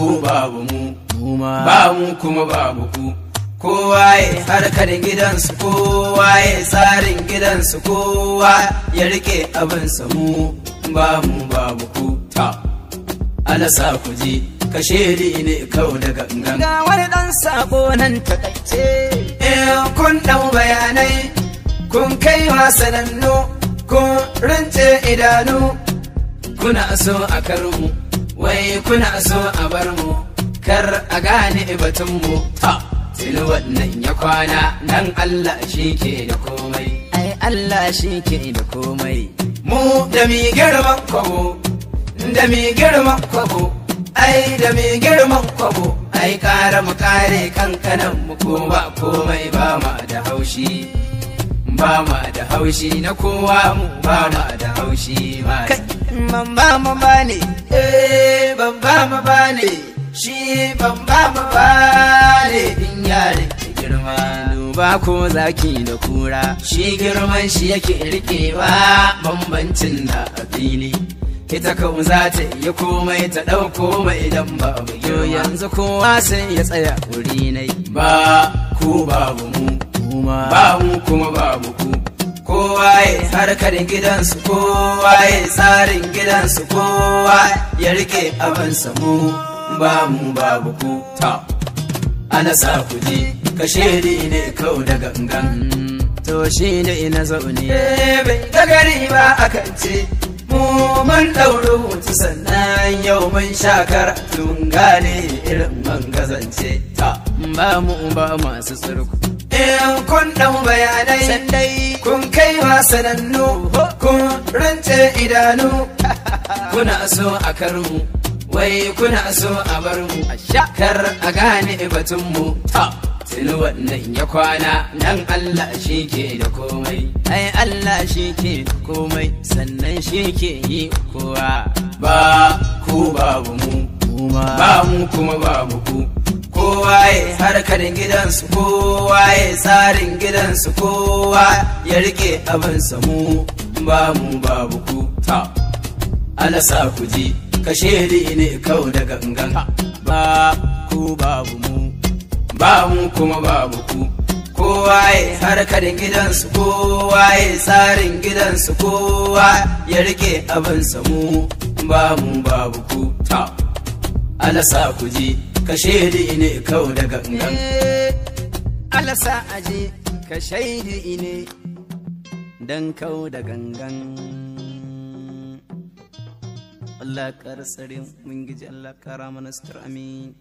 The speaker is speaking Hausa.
ku babu mu ba mu kuma babu ku. Kowa ya harkar gidansu, kowa ya tsarin gidansu, kowa ya rike abinsa, mu ba mu babu ku. Ta alasa ku ji kashedi ne kau da gangan. Ga wani ɗan sabo nan takaice. Kun ɗau bayanai, kun kai wasanannu, kun rince idanu. Kuna so a karmu, wai kuna so a bar mu, kar a gane batunmu. Ta tuni wannan ya kwana, nan Allah shi ke da komai. Ai Allah shi ke da komai. Mu da mi girman kwabo, da mi girman kwabo, ai da mi girman kwabo, ai kara mu kare kankanan mu ko ba komai, ba ma da haushi, ba ma da haushi na kowa, mu ba ma da haushi ba. Ban ba mu ba ne. Ban ba mu ba ne, shi ban ba mu ba ne, in yare girma. Duba ko zaki da kura, shi girman shi yake rikewa, bambancin da a fili. Ita kau za ta iya komai, ta ɗauko mai idan ba mu yo yanzu kowa sai ya tsaya wuri nai. Ba ku babu mu, ba mu kuma babu ku. Kowa ya harkar gidansu, kowa ya tsarin gidansu, kowa ya rike abinsa, mu ba mu babu ku. Ta ana sa ku ji kashedi ne kau da gangan. To shi ne ina zaune. Bai ga gari ba akan ce, mu mun ɗauri hutu sannan yau mun sha karatu, gane irin man gazance. Ta ba mu ba masu tsirku. Kun ɗau bayanai, Sandai kun kai wasanannu, kun rance idanu. Kuna so a karmu, wai kuna so a bar mu, kar a gane batunmu. Ta tuni wannan ya kwana, nan Allah shi ke da komai. ai Allah shi ke da komai, sannan shi ke yi kowa. Ba ku babu mu, ba mu kuma babu ku. Kowa ya harkar gidansu, kowa ya tsarin gidansu, kowa ya rike abinsa, mu ba mu babu ku. Ta alasa ku ji kashedi ne kau da gangan. Ba ku babu mu, ba mu kuma babu ku. Kowa ya harkar gidansu, kowa ya tsarin gidansu, kowa ya rike abinsa, mu ba mu babu ku. Ta alasa ku ji kashedi ne kau da gangan. alasa aje ka shaidi ne dan kau da gangan. Allah ƙara tsare mun giji, Allah ƙara mana sutura, amin.